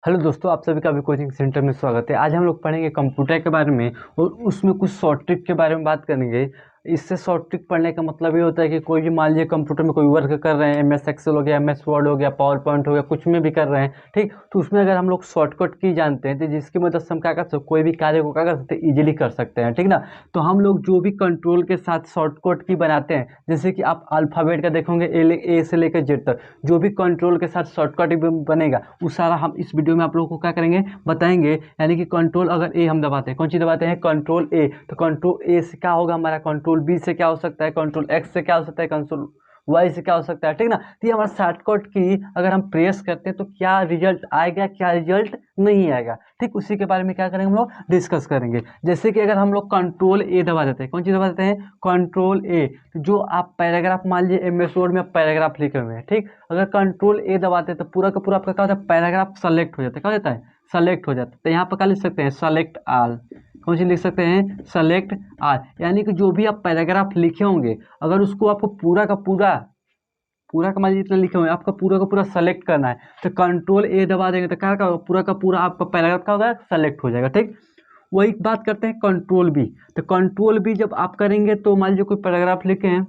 Hello दोस्तों, आप सभी का भी कोचिंग सेंटर में स्वागत है। आज हम लोग पढ़ेंगे कंप्यूटर के बारे में और उसमें कुछ शॉर्ट ट्रिक के बारे में बात करेंगे। इससे शॉर्ट ट्रिक पढ़ने का मतलब ये होता है कि कोई भी मान लीजिए कंप्यूटर में कोई वर्क कर रहे हैं, MS एक्सेल हो गया, MS वर्ड हो गया, पावर पॉइंट हो गया, कुछ में भी कर रहे हैं, ठीक। तो उसमें अगर हम लोग शॉर्टकट की जानते हैं तो जिसकी मदद से हम क्या कर सकते, कोई भी कार्य को क्या कर सकते हैं, ईजिली कर सकते हैं, ठीक ना। तो हम लोग जो भी कंट्रोल के साथ शॉर्टकट की बनाते हैं, जैसे कि आप अल्फ़ाबेट का देखोगे ए से लेकर जेड तक, जो भी कंट्रोल के साथ शॉर्टकट बनेगा वो सारा हम इस वीडियो में आप लोगों को क्या करेंगे, बताएंगे। यानी कि कंट्रोल अगर ए हम दबाते हैं, कौन सी दबाते हैं, कंट्रोल ए, तो कंट्रोल ए से क्या होगा हमारा, कंट्रोल बी से क्या हो सकता है, कंट्रोल एक्स से क्या हो सकता है, कंट्रोल वाई से क्या हो सकता है, ठीक ना। तो ये हमारा शॉर्टकट की अगर हम प्रेस करते हैं तो क्या रिजल्ट आएगा, क्या रिजल्ट नहीं आएगा, ठीक। उसी के बारे में क्या करेंगे हम लोग, डिस्कस करेंगे। जैसे कि अगर हम लोग कंट्रोल ए दबा देते हैं, कौन सी दबा देते हैं, कंट्रोल ए, जो आप पैराग्राफ मान लीजिए MS वर्ड में पैराग्राफ लिखे हुए हैं, ठीक। अगर कंट्रोल ए दबाते हैं तो पूरा का पूरा आपका क्या होता है, पैराग्राफ सेलेक्ट हो जाता है, क्या हो जाता है, सेलेक्ट हो जाता है। तो यहाँ पर क्या लिख सकते हैं, सेलेक्ट आल, कौन सी लिख सकते हैं, सेलेक्ट आल। यानी कि जो भी आप पैराग्राफ लिखे होंगे, अगर उसको आपको पूरा का मान लीजिए जितना लिखे हुए हैं, आपका पूरा का पूरा सेलेक्ट करना है, तो कंट्रोल ए दबा देंगे तो क्या होगा, पूरा का पूरा आपका पैराग्राफ का होगा, सेलेक्ट हो जाएगा, ठीक। वही बात करते हैं कंट्रोल बी। तो कंट्रोल बी जब आप करेंगे तो मान लीजिए कोई पैराग्राफ लिखे हैं,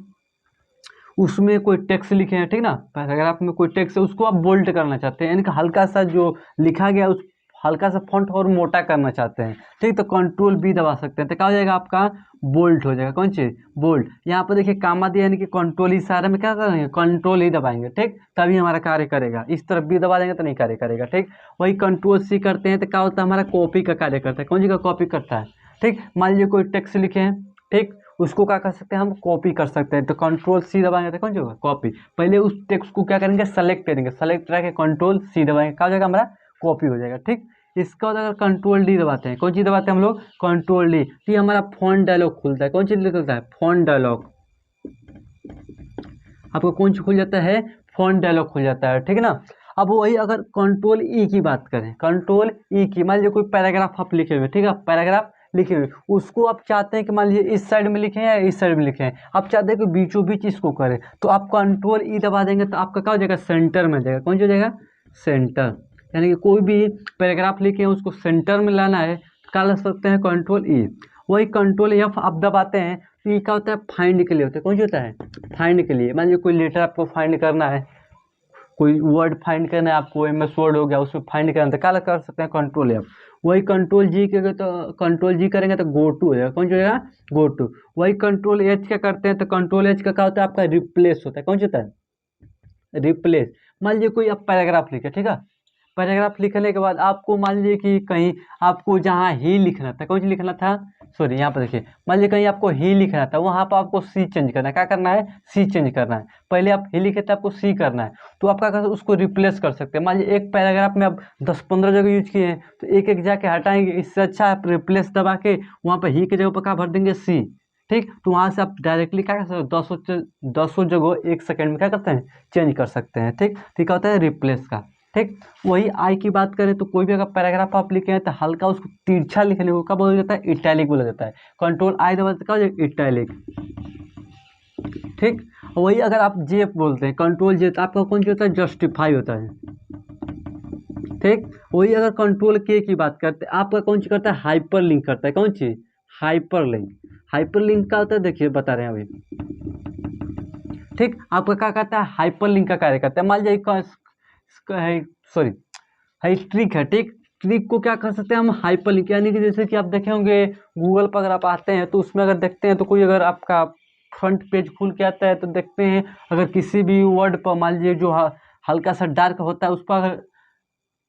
उसमें कोई टेक्स्ट लिखे हैं, ठीक ना, पैराग्राफ में कोई टेक्स्ट है, उसको आप बोल्ड करना चाहते हैं, यानी कि हल्का सा जो लिखा गया उस हल्का सा फॉन्ट और मोटा करना चाहते हैं, ठीक। तो कंट्रोल बी दबा सकते हैं तो क्या हो जाएगा, आपका बोल्ड हो जाएगा, कौन चीज़, बोल्ड। यहाँ पर देखिए कामा दिया, यानी कि कंट्रोल ही सारे में क्या करेंगे, कंट्रोल ही दबाएंगे, ठीक, तभी हमारा कार्य करेगा। इस तरफ भी दबा देंगे तो नहीं कार्य करेगा, ठीक। वही कंट्रोल सी करते हैं तो क्या होता है, हमारा कॉपी का कार्य करता है, कौन सी का कॉपी करता है, ठीक। मान लीजिए कोई टेक्स्ट लिखे हैं, ठीक, उसको क्या कर सकते हैं, हम कॉपी कर सकते हैं, तो कंट्रोल सी दबाएंगे तो कौन सी होगा, कॉपी। पहले उस टेक्स्ट को क्या करेंगे, सेलेक्ट करेंगे, सेलेक्ट करके कंट्रोल सी दबाएंगे, क्या हो जाएगा, हमारा कॉपी हो जाएगा, ठीक। इसका बाद अगर कंट्रोल डी दबाते हैं, कौन चीज़ दबाते हैं हम लोग, कंट्रोल डी, तो ये हमारा फ़ॉन्ट डायलॉग खुलता है, कौन चीज़ निकलता है, फ़ॉन्ट डायलॉग। आपको कौन सी खुल जाता है, फ़ॉन्ट डायलॉग खुल जाता है, ठीक है ना। अब वही अगर कंट्रोल ई की बात करें, कंट्रोल ई की, मान लीजिए कोई पैराग्राफ आप लिखे हुए, ठीक है, पैराग्राफ लिखे हुए, उसको आप चाहते हैं कि मान लीजिए इस साइड में लिखे हैं या इस साइड में लिखे हैं, आप चाहते हैं कि बीचों बीच इसको करें, तो आप कंट्रोल ई दबा देंगे तो आपका क्या हो जाएगा, सेंटर में जाएगा, कौन सी हो जाएगा, सेंटर। यानी कि कोई भी पैराग्राफ लिखे हैं उसको सेंटर में लाना है, क्या लग सकते हैं, कंट्रोल ई। वही कंट्रोल एफ आप दबाते हैं तो ये क्या होता है, फाइंड के लिए होता है, कौन सी होता है, फाइंड के लिए। मान लीजिए कोई लेटर आपको फाइंड करना है, कोई वर्ड फाइंड करना है आपको, MS वर्ड हो गया, उसमें फाइंड करना है तो क्या कर सकते हैं, कंट्रोल एफ। वही कंट्रोल जी करेंगे तो कंट्रोल जी करेंगे तो गो टू हो जाएगा, कौन सा हो जाएगा, गो टू। वही कंट्रोल एच क्या करते हैं, तो कंट्रोल एच का क्या होता है, आपका रिप्लेस होता है, कौन सा होता है, रिप्लेस। मान लीजिए कोई आप पैराग्राफ लिखे, ठीक है, पैराग्राफ लिखने के बाद आपको मान लीजिए कि कहीं आपको जहाँ ही लिखना था, कौन सी लिखना था, सॉरी यहाँ पर देखिए, मान लीजिए कहीं आपको ही लिखना था, वहाँ पर आपको सी चेंज करना है, क्या करना है, सी चेंज करना है। पहले आप ही लिखे थे, आपको सी करना है, तो आप क्या कर सकते हैं, उसको रिप्लेस कर सकते हैं। मान लीजिए एक पैराग्राफ में आप 10-15 जगह यूज किए हैं, तो एक एक जाके हटाएंगे, इससे अच्छा आप रिप्लेस दबा के वहाँ पर ही की जगह पर क्या भर देंगे, सी, ठीक। तो वहाँ से आप डायरेक्टली क्या कर सकते हो, 200 जगह 1 सेकेंड में क्या करते हैं, चेंज कर सकते हैं, ठीक। तो क्या होता है, रिप्लेस का, ठीक। वही आई की बात करें तो कोई भी अगर पैराग्राफ आप लिखे हैं तो हल्का उसको तिरछा लिखने को क्या बोला जाता है, इटैलिक बोला जाता है। कंट्रोल आई दबाते क्या हो जाएगा, इटैलिक, ठीक। वही अगर आप जे बोलते हैं, कंट्रोल जे, तो आपका कौन सी होता है, जस्टिफाई होता है, ठीक। वही अगर कंट्रोल के की बात करते हैं, आपका कौन सी करता है, हाइपर लिंक करता है, कौन सी, हाइपर लिंक। हाइपर लिंक का होता है, देखिए बता रहे हैं अभी, ठीक। आपका क्या करता है, हाइपर लिंक का कार्य करता है। मान लीजिए सॉरी, है ट्रिक है, ठीक। ट्रिक को क्या कर सकते हैं हम, हाइपर लिंक, यानी कि जैसे कि आप देखे होंगे गूगल पर अगर आप आते हैं तो उसमें अगर देखते हैं तो कोई अगर आपका फ्रंट पेज खुल के आता है तो देखते हैं, अगर किसी भी वर्ड पर मान लीजिए जो हल्का सा डार्क होता है उस पर अगर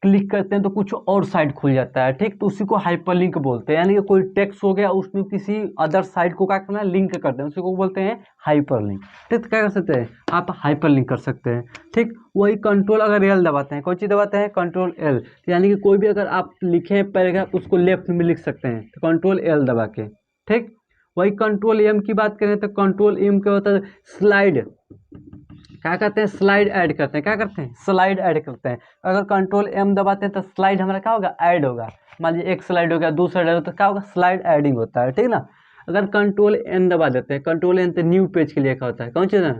क्लिक करते हैं तो कुछ और साइड खुल जाता है, ठीक। तो उसी को हाइपरलिंक बोलते हैं, यानी कि कोई टेक्स्ट हो गया उसमें किसी अदर साइड को क्या करना है, लिंक करते हैं, उसी को बोलते हैं हाइपरलिंक, ठीक। तो क्या कर सकते हैं, आप हाइपरलिंक कर सकते हैं, ठीक। वही कंट्रोल अगर एल दबाते हैं, कौन चीज़ दबाते हैं, कंट्रोल एल, यानी कि कोई भी अगर आप लिखे पैराग्राफ उसको लेफ्ट में लिख सकते हैं तो कंट्रोल एल दबा के, ठीक। वही कंट्रोल एम की बात करें तो कंट्रोल एम क्या होता है, स्लाइड, क्या करते हैं, स्लाइड ऐड करते हैं, क्या करते हैं, स्लाइड ऐड करते हैं। अगर कंट्रोल एम दबाते हैं तो स्लाइड हमारा क्या होगा, ऐड होगा। मान लीजिए एक स्लाइड हो गया, 2 स्लाइड हो तो क्या होगा, स्लाइड एडिंग होता है, ठीक ना। अगर कंट्रोल एन दबा देते हैं, कंट्रोल एन तो न्यू पेज के लिए क्या होता है, कौन चीज़ है,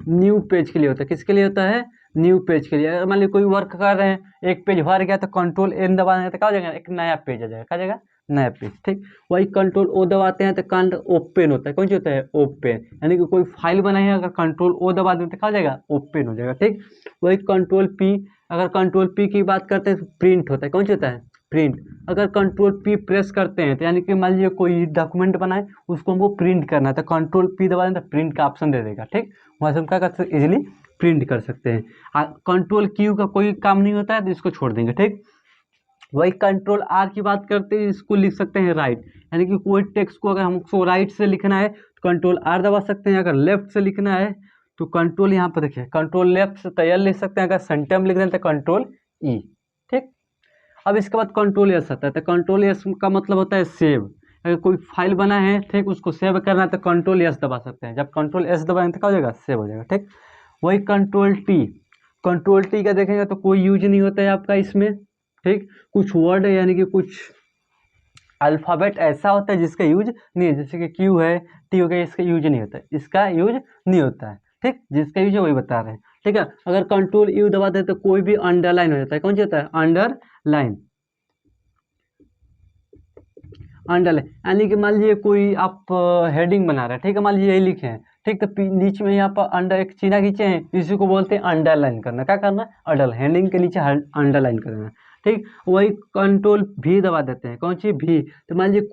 न्यू पेज के लिए होता है, किसके लिए होता है, न्यू पेज के लिए। अगर मान लीजिए कोई वर्क कर रहे हैं, एक पेज भर गया तो कंट्रोल एन दबा देंगे तो क्या हो जाएगा, एक नया पेज आ जाएगा। क्या जाएगा, नया पेज। ठीक, वही कंट्रोल ओ दबाते हैं तो कांड ओपन होता है। कौन सी होता है, ओपन। यानी कि कोई फाइल बनाई है, अगर कंट्रोल ओ दबा दें तो क्या हो जाएगा, ओपन हो जाएगा। ठीक, वही कंट्रोल पी, अगर कंट्रोल पी की बात करते हैं तो प्रिंट होता है। कौन सी होता है, प्रिंट। अगर कंट्रोल पी प्रेस करते हैं तो यानी कि मान लीजिए कोई डॉक्यूमेंट बनाए, उसको हमको प्रिंट करना है तो कंट्रोल पी दबा दें तो प्रिंट का ऑप्शन दे देगा। ठीक, वहाँ से हम क्या कर सकते हैं, इजिली प्रिंट कर सकते हैं। कंट्रोल क्यू का कोई काम नहीं होता है तो इसको छोड़ देंगे। ठीक, वही कंट्रोल आर की बात करते हैं, इसको लिख सकते हैं राइट, यानी कि कोई टेक्स्ट को अगर हमको राइट से लिखना है तो कंट्रोल आर दबा सकते हैं। अगर लेफ्ट से लिखना है तो कंट्रोल, यहाँ पर देखिए कंट्रोल लेफ्ट से तैयार लिख सकते हैं। अगर सेंटर में लिख दें तो कंट्रोल ई। ठीक, अब इसके बाद कंट्रोल एस आता है, तो कंट्रोल एस का मतलब होता है सेव। अगर कोई फाइल बना है, ठीक, उसको सेव करना है तो कंट्रोल एस दबा सकते हैं। जब कंट्रोल एस दबाएंगे तो क्या हो जाएगा, सेव हो जाएगा। ठीक, वही कंट्रोल टी, कंट्रोल टी का देखेंगे तो कोई यूज नहीं होता है आपका इसमें। ठीक, कुछ वर्ड है यानी कि कुछ अल्फ़ाबेट ऐसा होता है जिसका यूज नहीं है, जैसे कि क्यू है, टी हो गया, इसका यूज नहीं होता है, इसका यूज नहीं होता है। ठीक, जिसका यूज है वही बता रहे हैं। ठीक है, अगर कंट्रोल यू दबाते हैं तो कोई भी अंडरलाइन हो जाता है। कौन सा होता है, अंडरलाइन। अंडरलाइन यानी कि मान लीजिए कोई आप हेडिंग बना रहे हैं, ठीक है, मान लीजिए यही लिखे हैं, ठीक, तो नीचे में यहाँ पर अंडर एक चीना खींचे हैं, इसी को बोलते हैं अंडरलाइन करना। क्या करना, अंडर, हेडिंग के नीचे अंडरलाइन करना। ठीक, वही कंट्रोल भी दबा देते हैं। कौन सी, भी। तो मान लीजिए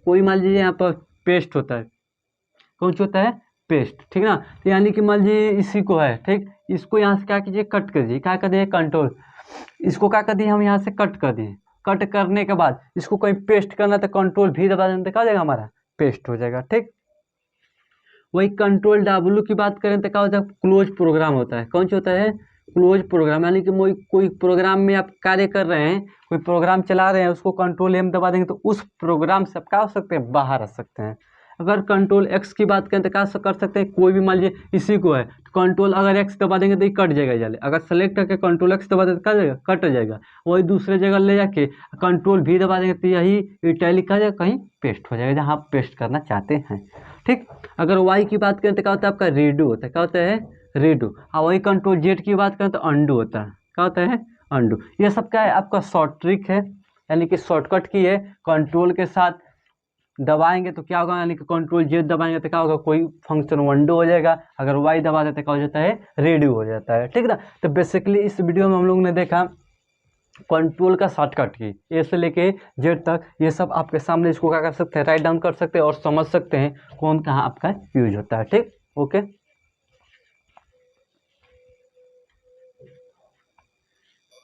कोई मान लीजिए यहाँ पर पेस्ट होता है। कौन सा होता है, पेस्ट। ठीक ना, तो यानी कि मान लीजिए इसी को है, ठीक, इसको यहाँ से क्या कीजिए, कट कर दीजिए। क्या कर दिए, कंट्रोल, इसको क्या कर दिए हम, यहाँ से कट कर दिए। कट करने के बाद इसको कहीं पेस्ट करना तो कंट्रोल भी दबा देंगे तो क्या हो जाएगा, हमारा पेस्ट हो जाएगा। ठीक, वही कंट्रोल डब्ल्यू की बात करें तो क्या होता है, क्लोज प्रोग्राम होता है। कौन सा होता है, क्लोज प्रोग्राम, यानी कि कोई प्रोग्राम में आप कार्य कर रहे हैं, कोई प्रोग्राम चला रहे हैं, उसको कंट्रोल एम दबा देंगे तो उस प्रोग्राम से आप क्या हो सकते हैं, बाहर आ सकते हैं। अगर कंट्रोल एक्स की बात करें तो क्या कर सकते हैं, कोई भी मान लीजिए इसी को है तो कंट्रोल अगर एक्स दबा देंगे तो ये कट जाएगा जल्दी। अगर सेलेक्ट करके कंट्रोल एक्स दबा देंगे तो क्या जाएगा, कट जाएगा। वही दूसरे जगह ले जाके कंट्रोल भी दबा देंगे तो यही इटैलिक का जाएगा, कहीं पेस्ट हो जाएगा जहाँ आप पेस्ट करना चाहते हैं। ठीक, अगर वाई की बात करें तो क्या होता है, आपका रीडू होता है। क्या होता है, रीडू। और वही कंट्रोल जेड की बात करें तो अंडू होता है। क्या होता है, अंडू। ये सब क्या है, आपका शॉर्ट ट्रिक है, यानी कि शॉर्टकट की है। कंट्रोल के साथ दबाएंगे तो क्या होगा, यानी कि कंट्रोल जेड दबाएंगे तो क्या होगा, कोई फंक्शन वंडो हो जाएगा। अगर वाई दबा देते क्या हो जाता है, रेडियो हो जाता है। ठीक ना, तो बेसिकली इस वीडियो में हम लोग ने देखा कंट्रोल का शॉर्टकट की, ए से लेके जेड तक, ये सब आपके सामने, इसको क्या कर सकते हैं, राइट डाउन कर सकते हैं और समझ सकते हैं कौन कहाँ आपका यूज होता है। ठीक, ओके।